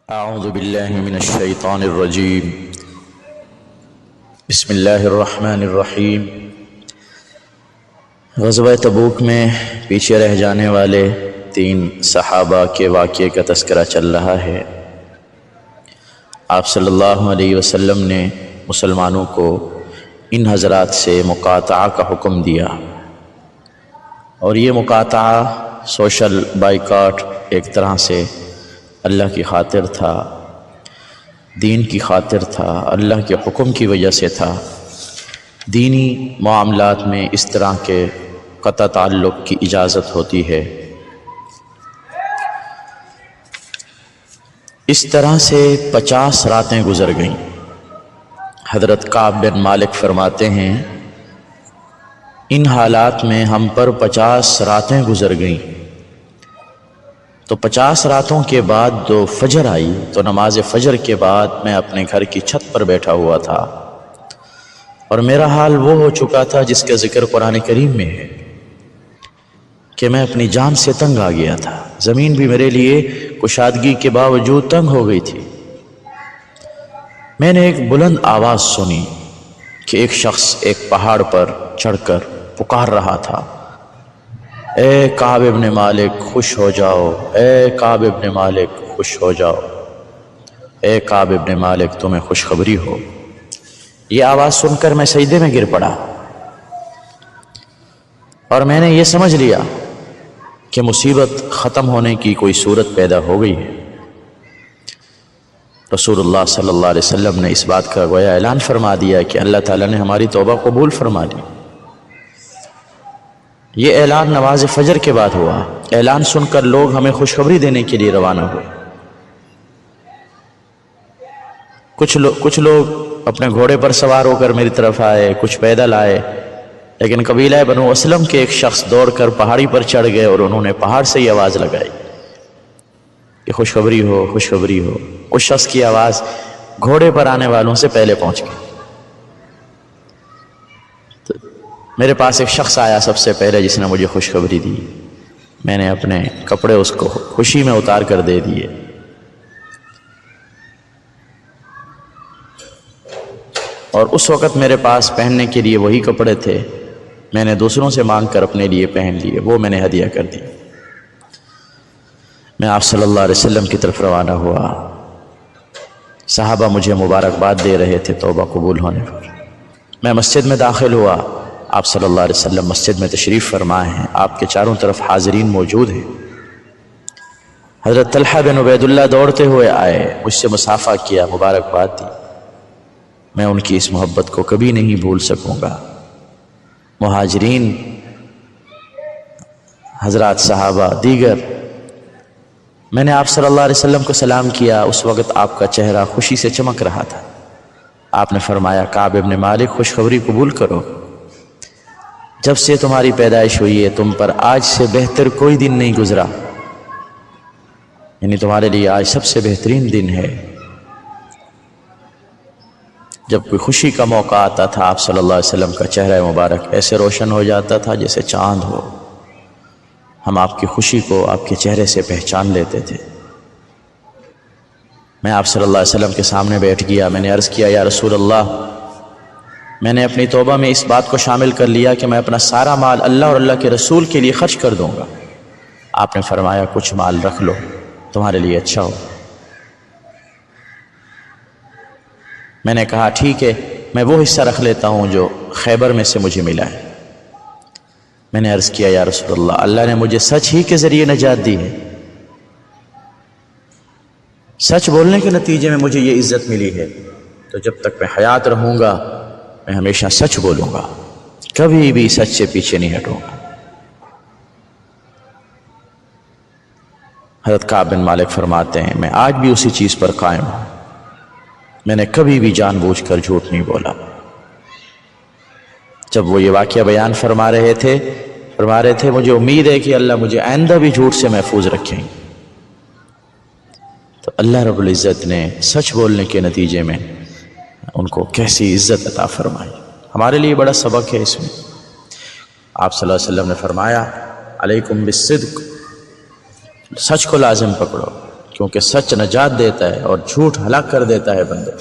اعوذ باللہ من الشیطان الرجیم بسم اللہ الرحمن الرحیم۔ غزوہ تبوک میں پیچھے رہ جانے والے 3 صحابہ کے واقعے کا تذکرہ چل رہا ہے۔ آپ صلی اللہ علیہ وسلم نے مسلمانوں کو ان حضرات سے مقاطعہ کا حکم دیا، اور یہ مقاطعہ سوشل بائیکاٹ ایک طرح سے اللہ کی خاطر تھا، دین کی خاطر تھا، اللہ کے حکم کی وجہ سے تھا۔ دینی معاملات میں اس طرح کے قطع تعلق کی اجازت ہوتی ہے۔ اس طرح سے 50 راتیں گزر گئیں۔ حضرت کعب بن مالک فرماتے ہیں ان حالات میں ہم پر 50 راتیں گزر گئیں، تو 50 راتوں کے بعد جو فجر آئی تو نماز فجر کے بعد میں اپنے گھر کی چھت پر بیٹھا ہوا تھا، اور میرا حال وہ ہو چکا تھا جس کا ذکر قرآن کریم میں ہے کہ میں اپنی جان سے تنگ آ گیا تھا۔ زمین بھی میرے لیے کشادگی کے باوجود تنگ ہو گئی تھی۔ میں نے ایک بلند آواز سنی کہ ایک شخص ایک پہاڑ پر چڑھ کر پکار رہا تھا، اے کعب ابن مالک خوش ہو جاؤ، اے کعب ابن مالک خوش ہو جاؤ، اے کعب ابن مالک تمہیں خوشخبری ہو۔ یہ آواز سن کر میں سجدے میں گر پڑا، اور میں نے یہ سمجھ لیا کہ مصیبت ختم ہونے کی کوئی صورت پیدا ہو گئی ہے۔ رسول اللہ صلی اللہ علیہ وسلم نے اس بات کا گویا اعلان فرما دیا کہ اللہ تعالیٰ نے ہماری توبہ قبول فرما لی۔ یہ اعلان نماز فجر کے بعد ہوا۔ اعلان سن کر لوگ ہمیں خوشخبری دینے کے لیے روانہ ہوئے۔ کچھ لوگ اپنے گھوڑے پر سوار ہو کر میری طرف آئے، کچھ پیدل آئے، لیکن قبیلہ بنو اسلم کے ایک شخص دوڑ کر پہاڑی پر چڑھ گئے، اور انہوں نے پہاڑ سے یہ آواز لگائی کہ خوشخبری ہو، خوشخبری ہو۔ اس شخص کی آواز گھوڑے پر آنے والوں سے پہلے پہنچ گئی۔ میرے پاس ایک شخص آیا سب سے پہلے جس نے مجھے خوشخبری دی۔ میں نے اپنے کپڑے اس کو خوشی میں اتار کر دے دیے، اور اس وقت میرے پاس پہننے کے لیے وہی کپڑے تھے، میں نے دوسروں سے مانگ کر اپنے لیے پہن لیے، وہ میں نے ہدیہ کر دی۔ میں آپ صلی اللہ علیہ وسلم کی طرف روانہ ہوا۔ صحابہ مجھے مبارکباد دے رہے تھے توبہ قبول ہونے پر۔ میں مسجد میں داخل ہوا۔ آپ صلی اللہ علیہ وسلم مسجد میں تشریف فرمائے ہیں، آپ کے چاروں طرف حاضرین موجود ہیں۔ حضرت طلحہ بن عبید اللہ دوڑتے ہوئے آئے، مجھ سے مصافحہ کیا، مبارکباد دی۔ میں ان کی اس محبت کو کبھی نہیں بھول سکوں گا۔ مہاجرین، حضرات صحابہ دیگر، میں نے آپ صلی اللہ علیہ وسلم کو سلام کیا۔ اس وقت آپ کا چہرہ خوشی سے چمک رہا تھا۔ آپ نے فرمایا کعب ابن مالک خوشخبری قبول کرو، جب سے تمہاری پیدائش ہوئی ہے تم پر آج سے بہتر کوئی دن نہیں گزرا، یعنی تمہارے لیے آج سب سے بہترین دن ہے۔ جب کوئی خوشی کا موقع آتا تھا آپ صلی اللہ علیہ وسلم کا چہرہ مبارک ایسے روشن ہو جاتا تھا جیسے چاند ہو۔ ہم آپ کی خوشی کو آپ کے چہرے سے پہچان لیتے تھے۔ میں آپ صلی اللہ علیہ وسلم کے سامنے بیٹھ گیا۔ میں نے عرض کیا یا رسول اللہ، میں نے اپنی توبہ میں اس بات کو شامل کر لیا کہ میں اپنا سارا مال اللہ اور اللہ کے رسول کے لیے خرچ کر دوں گا۔ آپ نے فرمایا کچھ مال رکھ لو، تمہارے لیے اچھا ہو۔ میں نے کہا ٹھیک ہے، میں وہ حصہ رکھ لیتا ہوں جو خیبر میں سے مجھے ملا ہے۔ میں نے عرض کیا یا رسول اللہ، اللہ نے مجھے سچ ہی کے ذریعے نجات دی ہے، سچ بولنے کے نتیجے میں مجھے یہ عزت ملی ہے، تو جب تک میں حیات رہوں گا میں ہمیشہ سچ بولوں گا، کبھی بھی سچ سے پیچھے نہیں ہٹوں گا۔ حضرت کعب بن مالک فرماتے ہیں میں آج بھی اسی چیز پر قائم ہوں، میں نے کبھی بھی جان بوجھ کر جھوٹ نہیں بولا۔ جب وہ یہ واقعہ بیان فرما رہے تھے مجھے امید ہے کہ اللہ مجھے آئندہ بھی جھوٹ سے محفوظ رکھیں۔ تو اللہ رب العزت نے سچ بولنے کے نتیجے میں ان کو کیسی عزت عطا فرمائی۔ ہمارے لیے بڑا سبق ہے اس میں۔ آپ صلی اللہ علیہ وسلم نے فرمایا علیکم بالصدق، سچ کو لازم پکڑو، کیونکہ سچ نجات دیتا ہے اور جھوٹ ہلاک کر دیتا ہے بندے.